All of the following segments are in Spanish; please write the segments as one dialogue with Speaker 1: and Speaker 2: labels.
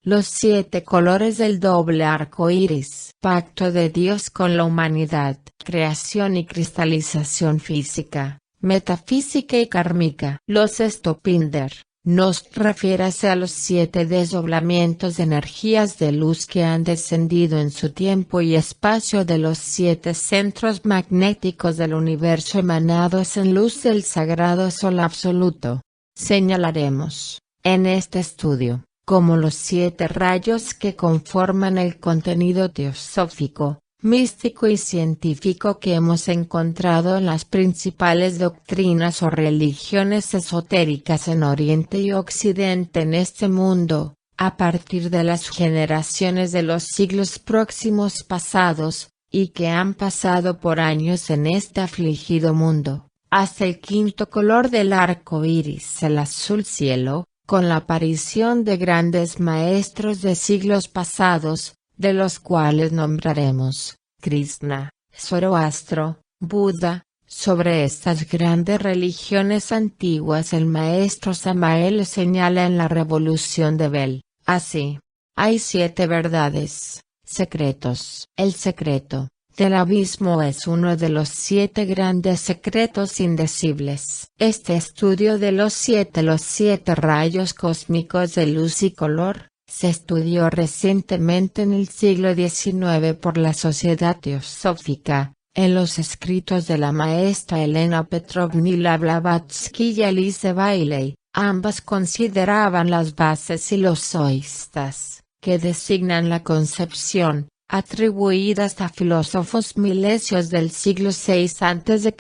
Speaker 1: Los 7 colores del doble arco iris. Pacto de Dios con la humanidad. Creación y cristalización física, metafísica y kármica. Los Stopinder. Nos refiérase a los 7 desdoblamientos de energías de luz que han descendido en su tiempo y espacio de los 7 centros magnéticos del universo emanados en luz del sagrado sol absoluto. Señalaremos, en este estudio, como los 7 rayos que conforman el contenido teosófico, místico y científico que hemos encontrado en las principales doctrinas o religiones esotéricas en Oriente y Occidente en este mundo, a partir de las generaciones de los siglos próximos pasados, y que han pasado por años en este afligido mundo, hasta el 5.º color del arco iris, el azul cielo, con la aparición de grandes maestros de siglos pasados, de los cuales nombraremos Krishna, Zoroastro, Buda. Sobre estas grandes religiones antiguas el maestro Samael señala en la Revolución de Bell, así: hay 7 verdades, secretos. El secreto del abismo es uno de los 7 grandes secretos indecibles. Este estudio de los 7 rayos cósmicos de luz y color, se estudió recientemente en el siglo XIX por la Sociedad Teosófica, en los escritos de la maestra Elena Petrovna Blavatsky y Alice Bailey. Ambas consideraban las bases y los zoístas, que designan la concepción, atribuidas a filósofos milesios del siglo VI a.C.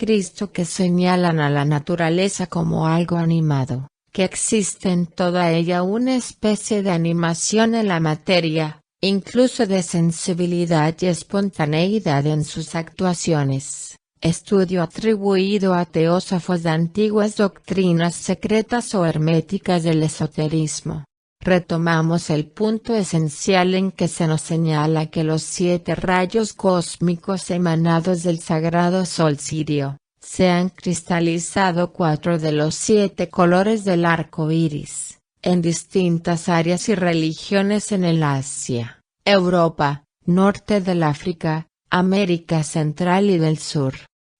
Speaker 1: que señalan a la naturaleza como algo animado, que existe en toda ella una especie de animación en la materia, incluso de sensibilidad y espontaneidad en sus actuaciones. Estudio atribuido a teósofos de antiguas doctrinas secretas o herméticas del esoterismo. Retomamos el punto esencial en que se nos señala que los 7 rayos cósmicos emanados del sagrado sol sirio, se han cristalizado 4 de los 7 colores del arco iris, en distintas áreas y religiones en el Asia, Europa, norte del África, América Central y del Sur.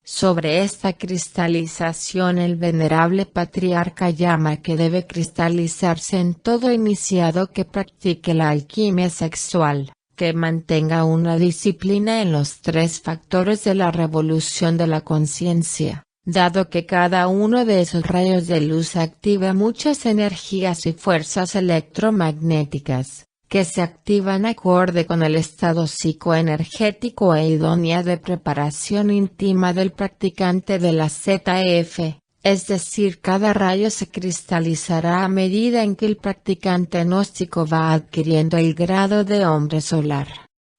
Speaker 1: Sobre esta cristalización el venerable patriarca llama que debe cristalizarse en todo iniciado que practique la alquimia sexual, que mantenga una disciplina en los 3 factores de la revolución de la conciencia, dado que cada uno de esos rayos de luz activa muchas energías y fuerzas electromagnéticas, que se activan acorde con el estado psicoenergético e idónea de preparación íntima del practicante de la ZF, es decir, cada rayo se cristalizará a medida en que el practicante gnóstico va adquiriendo el grado de hombre solar.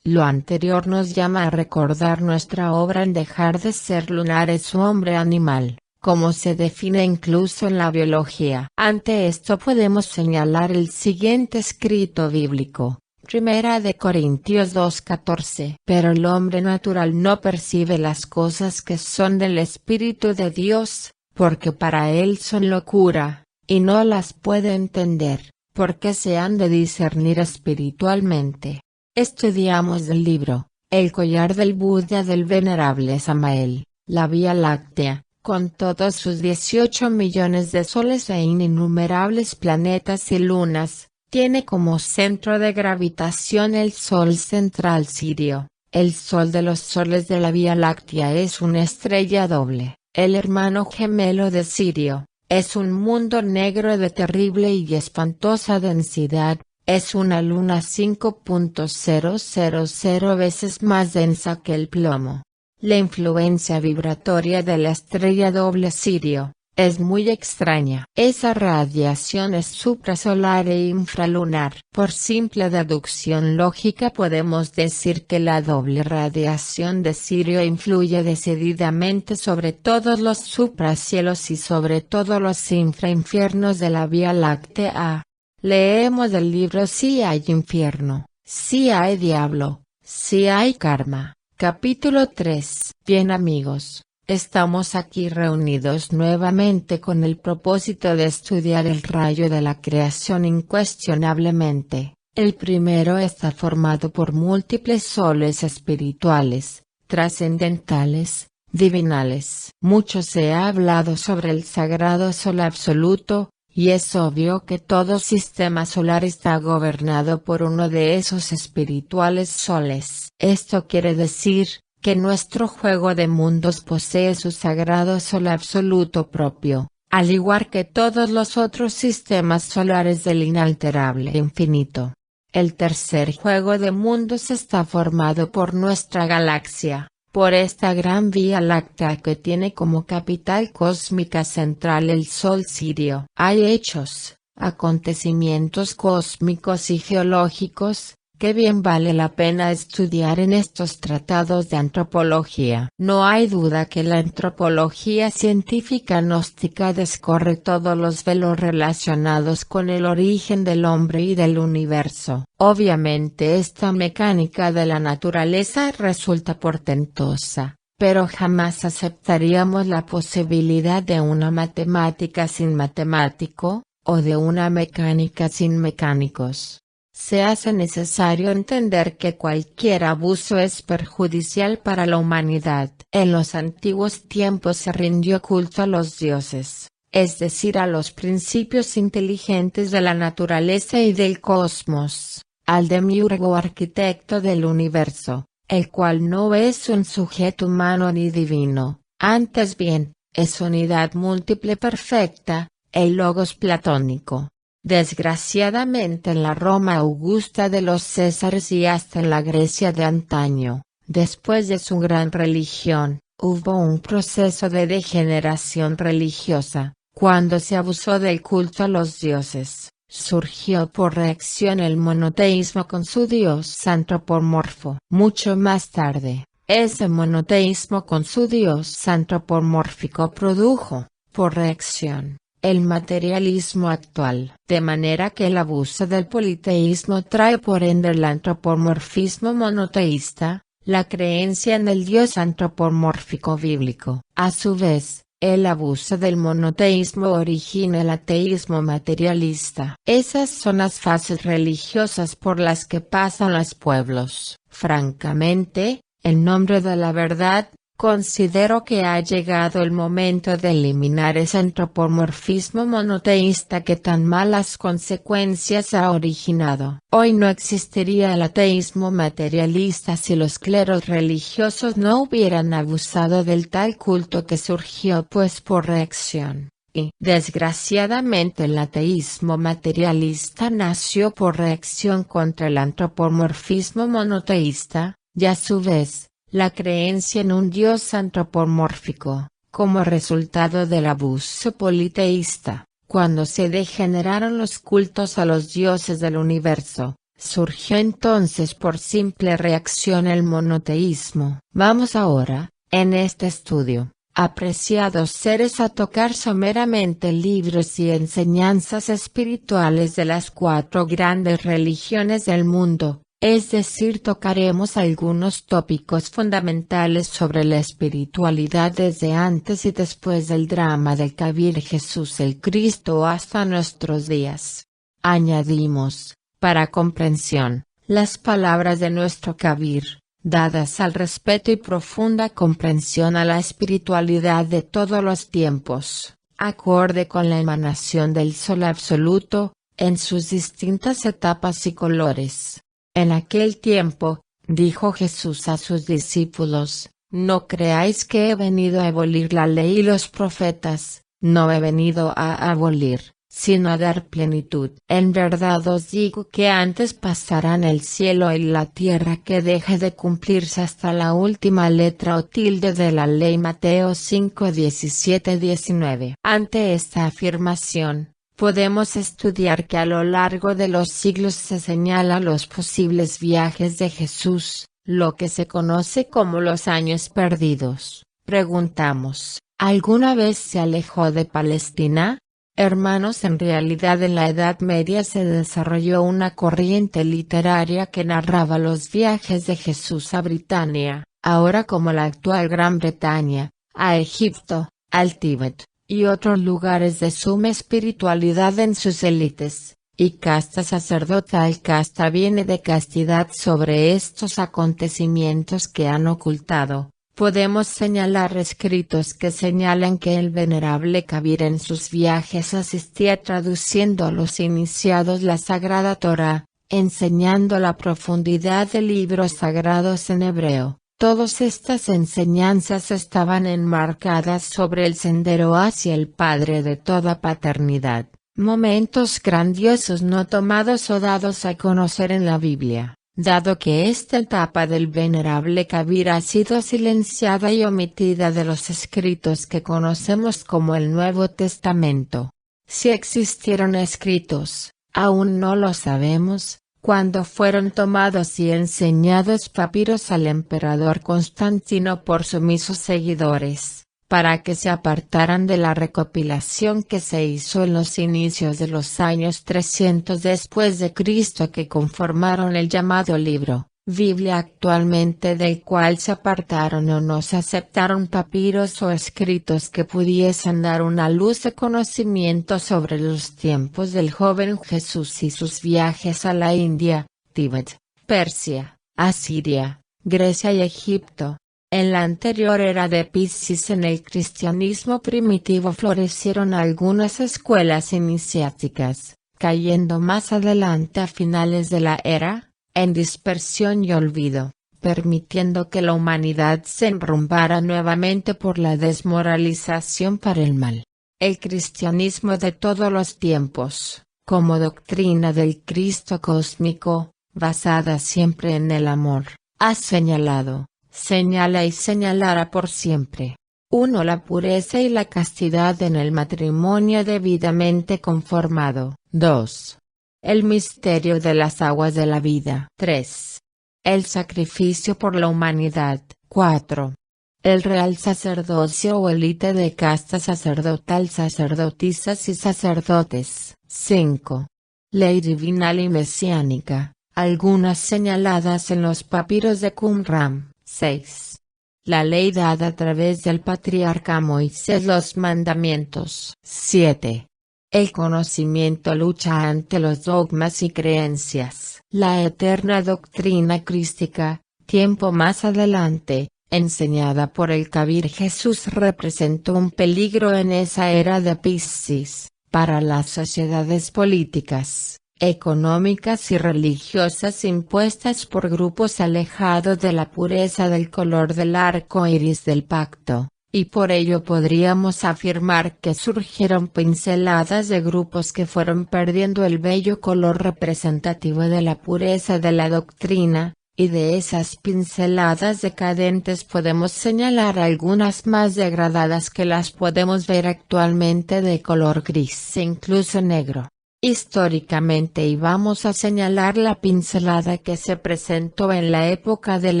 Speaker 1: Lo anterior nos llama a recordar nuestra obra en dejar de ser lunares o hombre animal, como se define incluso en la biología. Ante esto podemos señalar el siguiente escrito bíblico, 1 Corintios 2:14. Pero el hombre natural no percibe las cosas que son del Espíritu de Dios, porque para él son locura, y no las puede entender, porque se han de discernir espiritualmente. Estudiamos del libro, El collar del Buda del venerable Samael, la Vía Láctea, con todos sus 18 millones de soles e innumerables planetas y lunas, tiene como centro de gravitación el Sol central sirio. El Sol de los soles de la Vía Láctea es una estrella doble, el hermano gemelo de Sirio, es un mundo negro de terrible y espantosa densidad, es una luna 5.000 veces más densa que el plomo. La influencia vibratoria de la estrella doble Sirio, es muy extraña. Esa radiación es suprasolar e infralunar. Por simple deducción lógica podemos decir que la doble radiación de Sirio influye decididamente sobre todos los supracielos y sobre todos los infrainfiernos de la Vía Láctea. Leemos del libro Si hay infierno, si hay diablo, si hay karma. Capítulo 3. Bien amigos, estamos aquí reunidos nuevamente con el propósito de estudiar el rayo de la creación incuestionablemente, El primero está formado por múltiples soles espirituales, trascendentales, divinales. Mucho se ha hablado sobre el sagrado sol absoluto, y es obvio que todo sistema solar está gobernado por uno de esos espirituales soles. Esto quiere decir, que nuestro juego de mundos posee su sagrado sol absoluto propio, al igual que todos los otros sistemas solares del inalterable infinito. El tercer juego de mundos está formado por nuestra galaxia, por esta gran vía láctea que tiene como capital cósmica central el Sol Sirio. Hay hechos, acontecimientos cósmicos y geológicos, que bien vale la pena estudiar en estos tratados de antropología. No hay duda que la antropología científica gnóstica descorre todos los velos relacionados con el origen del hombre y del universo. Obviamente esta mecánica de la naturaleza resulta portentosa, pero jamás aceptaríamos la posibilidad de una matemática sin matemático, o de una mecánica sin mecánicos. Se hace necesario entender que cualquier abuso es perjudicial para la humanidad. En los antiguos tiempos se rindió culto a los dioses, es decir a los principios inteligentes de la naturaleza y del cosmos, al demiurgo arquitecto del universo, el cual no es un sujeto humano ni divino, antes bien, es unidad múltiple perfecta, el logos platónico. Desgraciadamente en la Roma augusta de los Césares y hasta en la Grecia de antaño, después de su gran religión, hubo un proceso de degeneración religiosa, cuando se abusó del culto a los dioses. Surgió por reacción el monoteísmo con su dios antropomorfo. Mucho más tarde, ese monoteísmo con su dios antropomórfico produjo, por reacción, el materialismo actual. De manera que el abuso del politeísmo trae por ende el antropomorfismo monoteísta, la creencia en el dios antropomórfico bíblico. A su vez, el abuso del monoteísmo origina el ateísmo materialista. Esas son las fases religiosas por las que pasan los pueblos. Francamente, en nombre de la verdad, considero que ha llegado el momento de eliminar ese antropomorfismo monoteísta que tan malas consecuencias ha originado. Hoy no existiría el ateísmo materialista si los cleros religiosos no hubieran abusado del tal culto que surgió pues por reacción. Y, desgraciadamente el ateísmo materialista nació por reacción contra el antropomorfismo monoteísta, y a su vez, la creencia en un dios antropomórfico, como resultado del abuso politeísta. Cuando se degeneraron los cultos a los dioses del universo, surgió entonces por simple reacción el monoteísmo. Vamos ahora, en este estudio, apreciados seres, a tocar someramente libros y enseñanzas espirituales de las 4 grandes religiones del mundo. Es decir, tocaremos algunos tópicos fundamentales sobre la espiritualidad desde antes y después del drama del Kabir Jesús el Cristo hasta nuestros días. Añadimos, para comprensión, las palabras de nuestro Kabir, dadas al respeto y profunda comprensión a la espiritualidad de todos los tiempos, acorde con la emanación del Sol Absoluto, en sus distintas etapas y colores. En aquel tiempo, dijo Jesús a sus discípulos, no creáis que he venido a abolir la ley y los profetas, no he venido a abolir, sino a dar plenitud. En verdad os digo que antes pasarán el cielo y la tierra que deje de cumplirse hasta la última letra o tilde de la ley. Mateo 5, 17, 19. Ante esta afirmación, podemos estudiar que a lo largo de los siglos se señala los posibles viajes de Jesús, lo que se conoce como los años perdidos. Preguntamos, ¿alguna vez se alejó de Palestina? Hermanos, en realidad en la Edad Media se desarrolló una corriente literaria que narraba los viajes de Jesús a Britania, ahora como la actual Gran Bretaña, a Egipto, al Tíbet, y otros lugares de suma espiritualidad en sus élites, y casta sacerdotal. Casta viene de castidad. Sobre estos acontecimientos que han ocultado, podemos señalar escritos que señalan que el venerable Kabir en sus viajes asistía traduciendo a los iniciados la Sagrada Torá, enseñando la profundidad de libros sagrados en hebreo. Todas estas enseñanzas estaban enmarcadas sobre el sendero hacia el Padre de toda paternidad, momentos grandiosos no tomados o dados a conocer en la Biblia. Dado que esta etapa del venerable Kabir ha sido silenciada y omitida de los escritos que conocemos como el Nuevo Testamento. Si existieron escritos, aún no lo sabemos, cuando fueron tomados y enseñados papiros al emperador Constantino por sumisos seguidores, para que se apartaran de la recopilación que se hizo en los inicios de los años 300 después de Cristo, que conformaron el llamado libro, Biblia actualmente, del cual se apartaron o no se aceptaron papiros o escritos que pudiesen dar una luz de conocimiento sobre los tiempos del joven Jesús y sus viajes a la India, Tíbet, Persia, Asiria, Grecia y Egipto. En la anterior era de Piscis, en el cristianismo primitivo florecieron algunas escuelas iniciáticas, cayendo más adelante a finales de la era, en dispersión y olvido, permitiendo que la humanidad se enrumbara nuevamente por la desmoralización para el mal. El cristianismo de todos los tiempos, como doctrina del Cristo cósmico, basada siempre en el amor, ha señalado, señala y señalará por siempre. 1. La pureza y la castidad en el matrimonio debidamente conformado. 2. El misterio de las aguas de la vida. 3. El sacrificio por la humanidad. 4. El real sacerdocio o élite de casta sacerdotal, sacerdotisas y sacerdotes. 5. Ley divinal y mesiánica, algunas señaladas en los papiros de Qumran. 6. La ley dada a través del patriarca Moisés, los mandamientos. 7. El conocimiento lucha ante los dogmas y creencias. La eterna doctrina crística, tiempo más adelante, enseñada por el Kabir. Jesús representó un peligro en esa era de Piscis, para las sociedades políticas, económicas y religiosas impuestas por grupos alejados de la pureza del color del arco iris del pacto, y por ello podríamos afirmar que surgieron pinceladas de grupos que fueron perdiendo el bello color representativo de la pureza de la doctrina, y de esas pinceladas decadentes podemos señalar algunas más degradadas que las podemos ver actualmente de color gris e incluso negro. Históricamente, y vamos a señalar la pincelada que se presentó en la época del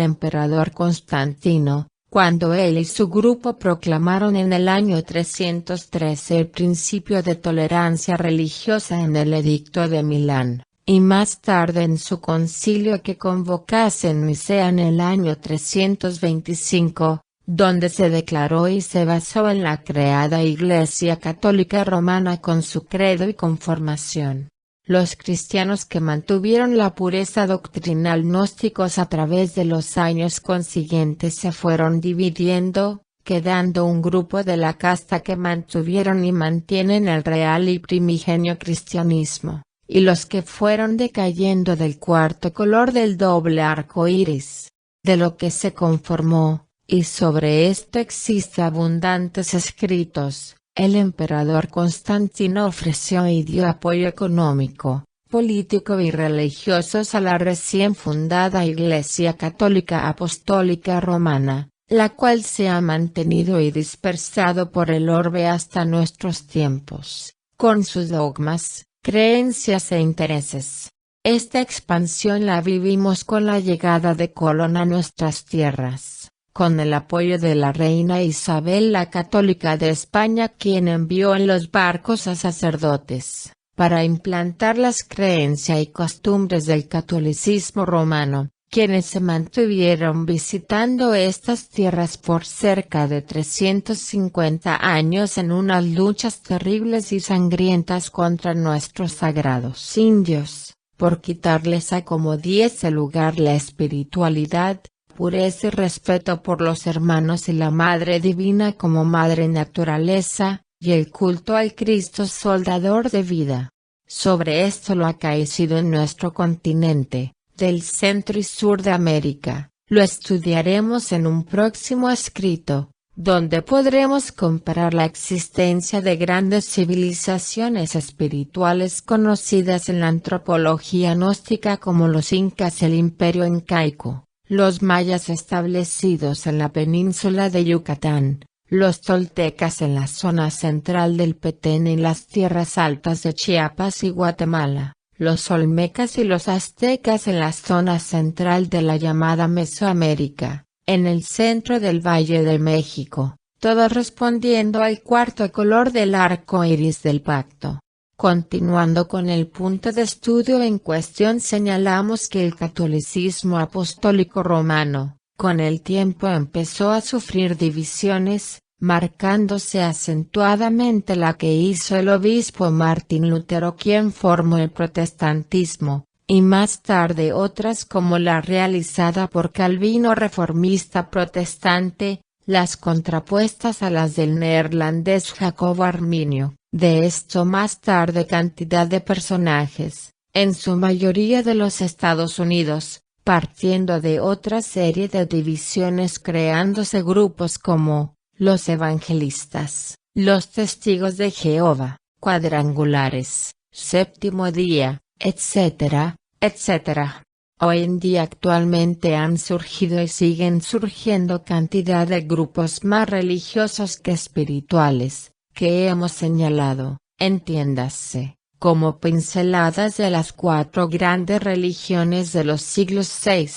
Speaker 1: emperador Constantino, cuando él y su grupo proclamaron en el año 313 el principio de tolerancia religiosa en el Edicto de Milán, y más tarde en su concilio que convocase en Nicea en el año 325, donde se declaró y se basó en la creada Iglesia Católica Romana con su credo y conformación. Los cristianos que mantuvieron la pureza doctrinal gnósticos a través de los años consiguientes se fueron dividiendo, quedando un grupo de la casta que mantuvieron y mantienen el real y primigenio cristianismo, y los que fueron decayendo del cuarto color del doble arco iris, de lo que se conformó. Y sobre esto existe abundantes escritos. El emperador Constantino ofreció y dio apoyo económico, político y religioso a la recién fundada Iglesia Católica Apostólica Romana, la cual se ha mantenido y dispersado por el orbe hasta nuestros tiempos, con sus dogmas, creencias e intereses. Esta expansión la vivimos con la llegada de Colón a nuestras tierras, con el apoyo de la reina Isabel la Católica de España, quien envió en los barcos a sacerdotes, para implantar las creencias y costumbres del catolicismo romano. quienes se mantuvieron visitando estas tierras por cerca de 350 años en unas luchas terribles y sangrientas contra nuestros sagrados indios, por quitarles a como diese lugar la espiritualidad, pureza y respeto por los hermanos y la Madre Divina como Madre Naturaleza, y el culto al Cristo soldador de vida. Sobre esto lo acaecido en nuestro continente, del centro y sur de América, lo estudiaremos en un próximo escrito, donde podremos comparar la existencia de grandes civilizaciones espirituales conocidas en la antropología gnóstica como los incas y el imperio incaico, los mayas establecidos en la península de Yucatán, los toltecas en la zona central del Petén y las tierras altas de Chiapas y Guatemala, los olmecas y los aztecas en la zona central de la llamada Mesoamérica, en el centro del Valle de México, todos respondiendo al cuarto color del arco iris del pacto. Continuando con el punto de estudio en cuestión, señalamos que el catolicismo apostólico romano, con el tiempo empezó a sufrir divisiones, marcándose acentuadamente la que hizo el obispo Martín Lutero, quien formó el protestantismo, y más tarde otras como la realizada por Calvino reformista protestante, las contrapuestas a las del neerlandés Jacobo Arminio. De esto más tarde cantidad de personajes, en su mayoría de los Estados Unidos, partiendo de otra serie de divisiones creándose grupos como, los evangelistas, los testigos de Jehová, cuadrangulares, séptimo día, etc., etc. Hoy en día actualmente han surgido y siguen surgiendo cantidad de grupos más religiosos que espirituales, que hemos señalado, entiéndase, como pinceladas de las cuatro grandes religiones de los siglos VI,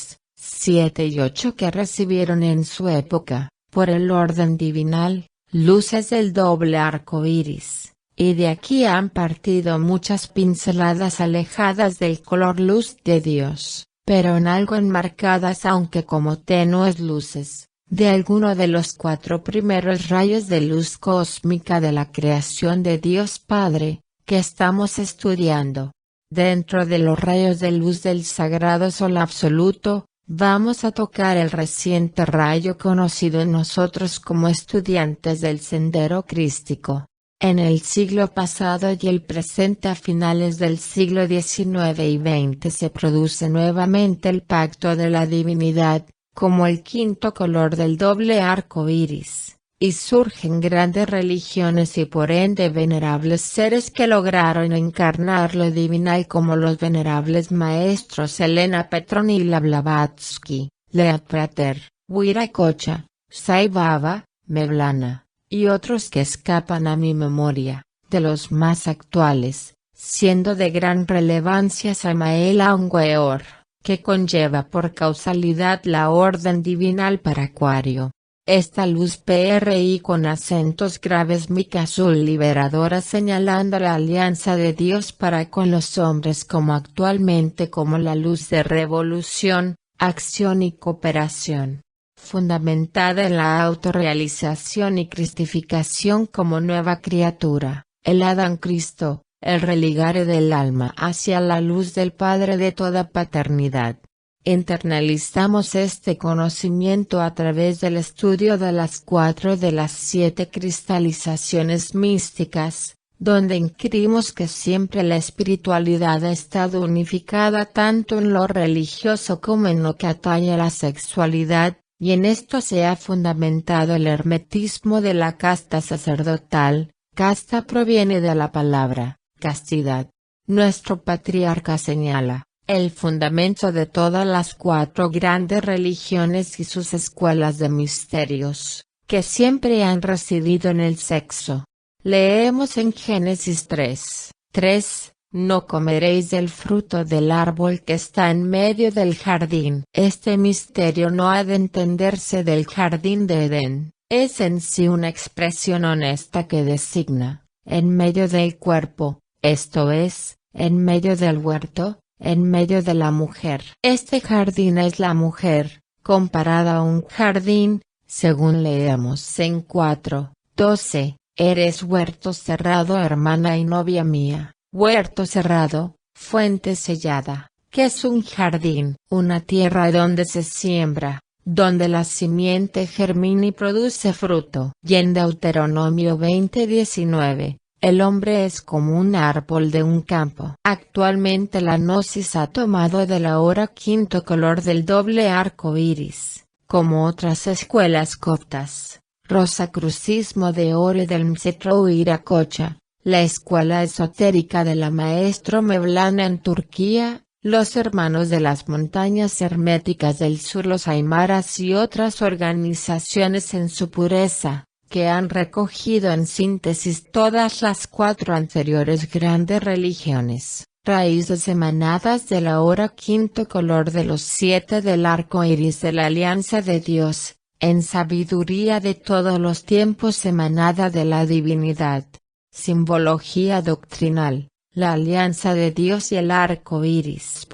Speaker 1: VII y VIII que recibieron en su época, por el orden divinal, luces del doble arco iris, y de aquí han partido muchas pinceladas alejadas del color luz de Dios, pero en algo enmarcadas aunque como tenues luces, de alguno de los cuatro primeros rayos de luz cósmica de la creación de Dios Padre, que estamos estudiando. Dentro de los rayos de luz del sagrado sol absoluto, vamos a tocar el reciente rayo conocido en nosotros como estudiantes del sendero crístico. En el siglo pasado y el presente a finales del siglo XIX y XX se produce nuevamente el pacto de la divinidad, como el quinto color del doble arco iris, y surgen grandes religiones y por ende venerables seres que lograron encarnar lo divinal como los venerables maestros Elena Petronila Blavatsky, Lead Prater, Wiracocha, Sai Baba, Mevlana, y otros que escapan a mi memoria, de los más actuales, siendo de gran relevancia Samael Aun Weor, que conlleva por causalidad la orden divinal para Acuario. Esta luz PRI con acentos graves mica azul liberadora señalando la alianza de Dios para con los hombres como actualmente como la luz de revolución, acción y cooperación. Fundamentada en la autorrealización y cristificación como nueva criatura, el Adán Cristo, el religare del alma hacia la luz del Padre de toda paternidad. Internalizamos este conocimiento a través del estudio de las 4 de las 7 cristalizaciones místicas, donde inquirimos que siempre la espiritualidad ha estado unificada tanto en lo religioso como en lo que atañe a la sexualidad, y en esto se ha fundamentado el hermetismo de la casta sacerdotal. Casta proviene de la palabra castidad. Nuestro patriarca señala, el fundamento de todas las 4 grandes religiones y sus escuelas de misterios, que siempre han residido en el sexo. Leemos en Génesis 3:3, no comeréis del fruto del árbol que está en medio del jardín. Este misterio no ha de entenderse del jardín de Edén, es en sí una expresión honesta que designa, en medio del cuerpo, esto es, en medio del huerto, en medio de la mujer. Este jardín es la mujer, comparada a un jardín, según leemos en 4:12, eres huerto cerrado hermana y novia mía. Huerto cerrado, fuente sellada, que es un jardín, una tierra donde se siembra, donde la simiente germina y produce fruto. Y en Deuteronomio 20:19, el hombre es como un árbol de un campo. Actualmente la gnosis ha tomado de la hora quinto color del doble arco iris, como otras escuelas coptas, Rosacrucismo de Ore del Msetro Iracocha, la escuela esotérica de la Maestro Mevlana en Turquía, los hermanos de las montañas herméticas del sur, los aymaras y otras organizaciones en su pureza, que han recogido en síntesis todas las 4 anteriores grandes religiones, raíces emanadas de la hora quinto color de los 7 del arco iris de la alianza de Dios, en sabiduría de todos los tiempos emanada de la divinidad. Simbología doctrinal, la alianza de Dios y el arco iris.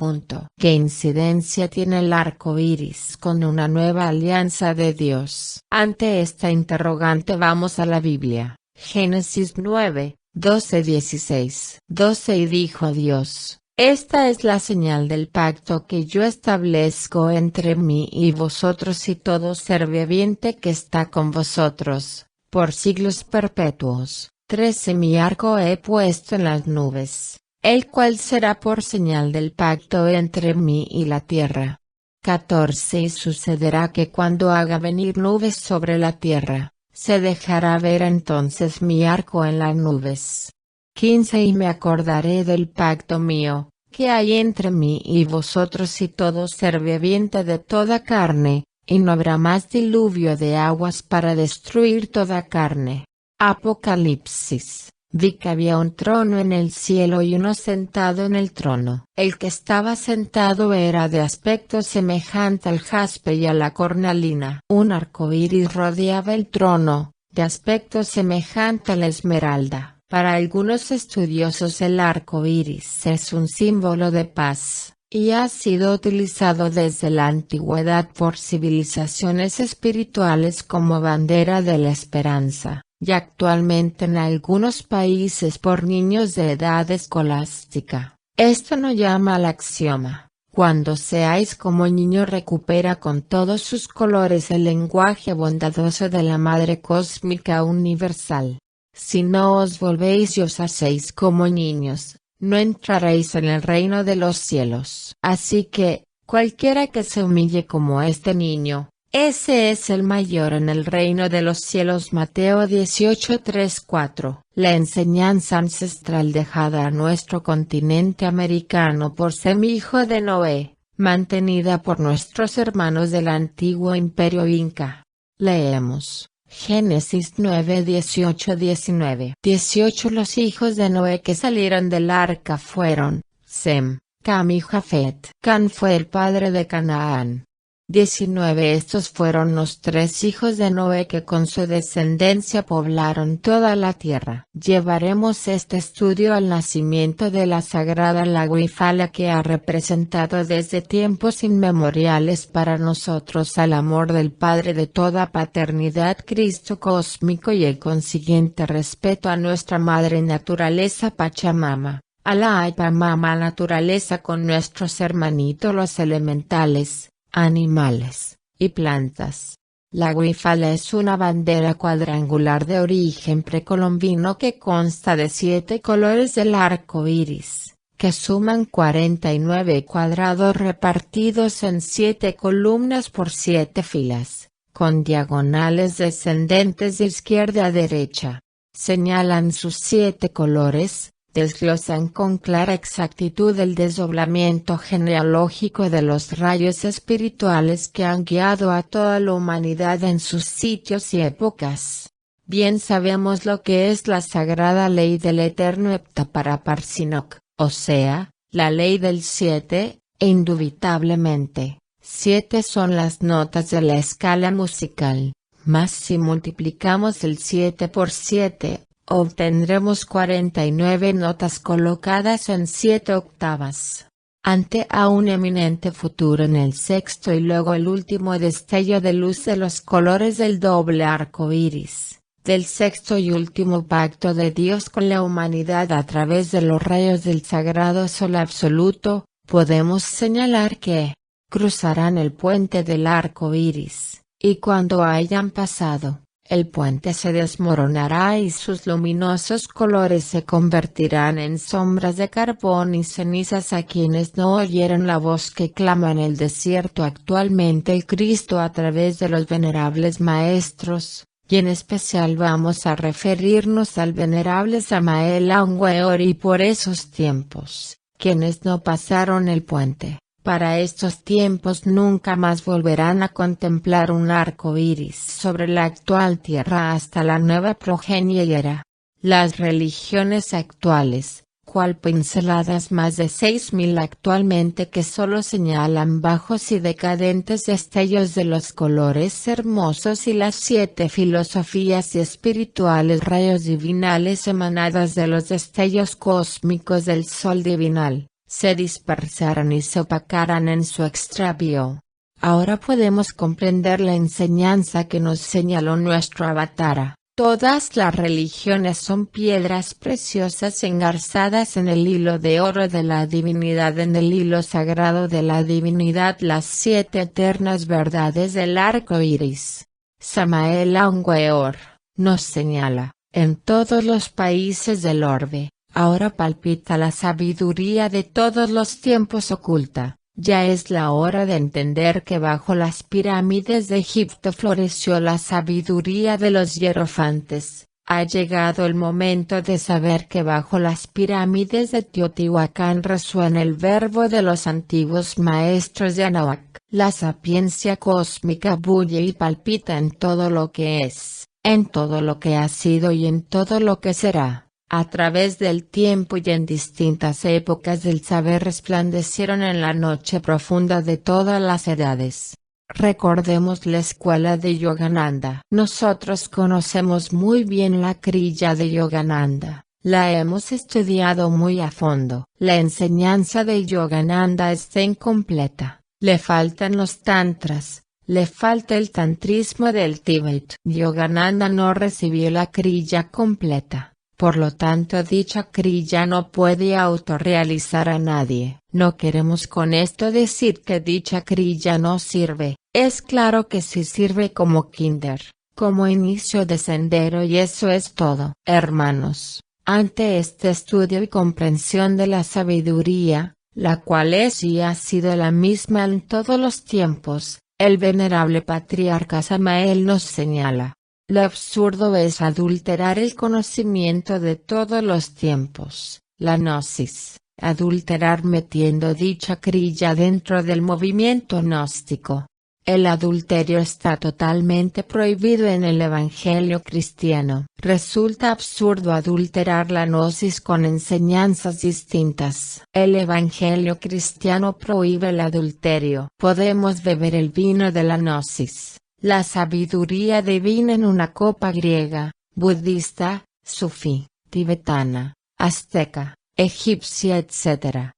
Speaker 1: ¿Qué incidencia tiene el arco iris con una nueva alianza de Dios? Ante esta interrogante vamos a la Biblia. Génesis 9:12-16. 12 Y dijo Dios: esta es la señal del pacto que yo establezco entre mí y vosotros y todo ser viviente que está con vosotros, por siglos perpetuos. 13 Mi arco he puesto en las nubes, el cual será por señal del pacto entre mí y la tierra. 14 Y sucederá que cuando haga venir nubes sobre la tierra, se dejará ver entonces mi arco en las nubes. 15 Y me acordaré del pacto mío, que hay entre mí y vosotros y todo ser viviente de toda carne, y no habrá más diluvio de aguas para destruir toda carne. Apocalipsis. Vi que había un trono en el cielo y uno sentado en el trono. El que estaba sentado era de aspecto semejante al jaspe y a la cornalina. Un arco iris rodeaba el trono, de aspecto semejante a la esmeralda. Para algunos estudiosos el arco iris es un símbolo de paz, y ha sido utilizado desde la antigüedad por civilizaciones espirituales como bandera de la esperanza, y actualmente en algunos países por niños de edad escolástica. Esto no llama al axioma: cuando seáis como niño recupera con todos sus colores el lenguaje bondadoso de la Madre Cósmica Universal. Si no os volvéis y os hacéis como niños, no entraréis en el reino de los cielos. Así que, cualquiera que se humille como este niño, ese es el mayor en el reino de los cielos. Mateo 18:3-4. La enseñanza ancestral dejada a nuestro continente americano por Sem, hijo de Noé, mantenida por nuestros hermanos del antiguo imperio inca. Leemos. Génesis 9:18-19. 18 Los hijos de Noé que salieron del arca fueron, Sem, Cam y Jafet. Can fue el padre de Canaán. 19 Estos fueron los 3 hijos de Noé que con su descendencia poblaron toda la tierra. Llevaremos este estudio al nacimiento de la sagrada Laguifala, que ha representado desde tiempos inmemoriales para nosotros al amor del Padre de toda paternidad, Cristo cósmico, y el consiguiente respeto a nuestra madre naturaleza Pachamama. A la Pachamama naturaleza con nuestros hermanitos los elementales, animales y plantas. La Laguifala es una bandera cuadrangular de origen precolombino que consta de 7 colores del arco iris, que suman 49 cuadrados repartidos en 7 columnas por 7 filas, con diagonales descendentes de izquierda a derecha. Señalan sus 7 colores, desglosan con clara exactitud el desdoblamiento genealógico de los rayos espirituales que han guiado a toda la humanidad en sus sitios y épocas. Bien sabemos lo que es la sagrada ley del eterno Heptaparaparsinok, o sea, la ley del 7, e indubitablemente, 7 son las notas de la escala musical, mas si multiplicamos el 7 por 7, obtendremos 49 notas colocadas en 7 octavas. ante a un eminente futuro en el sexto y luego el último destello de luz de los colores del doble arco iris, del sexto y último pacto de Dios con la humanidad a través de los rayos del sagrado sol absoluto, podemos señalar que cruzarán el puente del arco iris, y cuando hayan pasado, el puente se desmoronará y sus luminosos colores se convertirán en sombras de carbón y cenizas a quienes no oyeron la voz que clama en el desierto actualmente el Cristo a través de los venerables maestros, y en especial vamos a referirnos al venerable Samael Aun Weor y por esos tiempos, quienes no pasaron el puente. Para estos tiempos nunca más volverán a contemplar un arco iris sobre la actual tierra hasta la nueva progenie y era. Las religiones actuales, cual pinceladas más de 6.000 actualmente que solo señalan bajos y decadentes destellos de los colores hermosos y las 7 filosofías y espirituales rayos divinales emanadas de los destellos cósmicos del sol divinal, se dispersarán y se opacarán en su extravío. Ahora podemos comprender la enseñanza que nos señaló nuestro Avatara. Todas las religiones son piedras preciosas engarzadas en el hilo de oro de la divinidad, en el hilo sagrado de la divinidad, las 7 eternas verdades del arco iris. Samael Aun Weor nos señala, en todos los países del orbe, ahora palpita la sabiduría de todos los tiempos oculta. Ya es la hora de entender que bajo las pirámides de Egipto floreció la sabiduría de los hierofantes. Ha llegado el momento de saber que bajo las pirámides de Teotihuacán resuena el verbo de los antiguos maestros de Anahuac. La sapiencia cósmica bulle y palpita en todo lo que es, en todo lo que ha sido y en todo lo que será. A través del tiempo y en distintas épocas del saber resplandecieron en la noche profunda de todas las edades. Recordemos la escuela de Yogananda. Nosotros conocemos muy bien la Kriya de Yogananda, la hemos estudiado muy a fondo. La enseñanza de Yogananda está incompleta, le faltan los tantras, le falta el tantrismo del Tíbet. Yogananda no recibió la Kriya completa. Por lo tanto dicha Kriya no puede autorrealizar a nadie. No queremos con esto decir que dicha Kriya no sirve, es claro que sí sirve como kinder, como inicio de sendero y eso es todo. Hermanos, ante este estudio y comprensión de la sabiduría, la cual es y ha sido la misma en todos los tiempos, el venerable patriarca Samael nos señala. Lo absurdo es adulterar el conocimiento de todos los tiempos, la gnosis, adulterar metiendo dicha Kriya dentro del movimiento gnóstico. El adulterio está totalmente prohibido en el Evangelio cristiano. Resulta absurdo adulterar la gnosis con enseñanzas distintas. El Evangelio cristiano prohíbe el adulterio. Podemos beber el vino de la gnosis, la sabiduría divina en una copa griega, budista, sufí, tibetana, azteca, egipcia etc.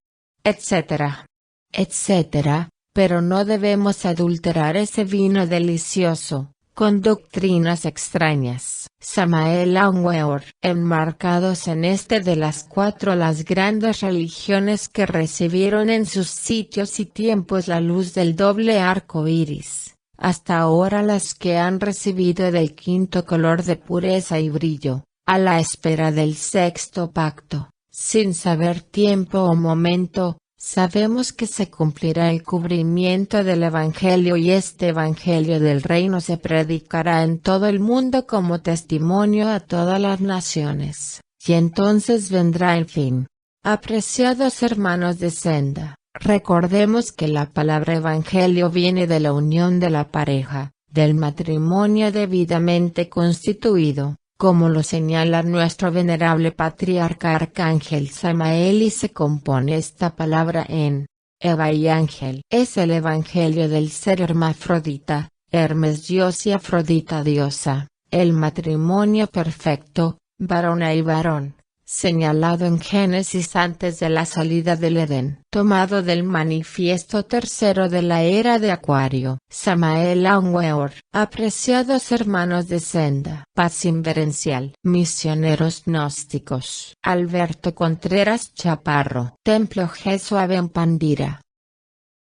Speaker 1: Pero no debemos adulterar ese vino delicioso, con doctrinas extrañas. Samael Aun Weor. Enmarcados en este de las 4 las grandes religiones que recibieron en sus sitios y tiempos la luz del doble arco iris. Hasta ahora las que han recibido del 5º color de pureza y brillo, a la espera del 6º pacto, sin saber tiempo o momento, sabemos que se cumplirá el cubrimiento del Evangelio y este Evangelio del Reino se predicará en todo el mundo como testimonio a todas las naciones, y entonces vendrá el fin. Apreciados hermanos de senda, recordemos que la palabra Evangelio viene de la unión de la pareja, del matrimonio debidamente constituido, como lo señala nuestro venerable patriarca Arcángel Samael y se compone esta palabra en Eva y Ángel. Es el Evangelio del ser hermafrodita, Hermes Dios y Afrodita diosa, el matrimonio perfecto, varón y varón, señalado en Génesis antes de la salida del Edén, tomado del Manifiesto Tercero de la Era de Acuario. Samael Aunweor. Apreciados hermanos de Senda, Paz Inverencial, misioneros gnósticos. Alberto Contreras Chaparro. Templo Jesuave en Pandira.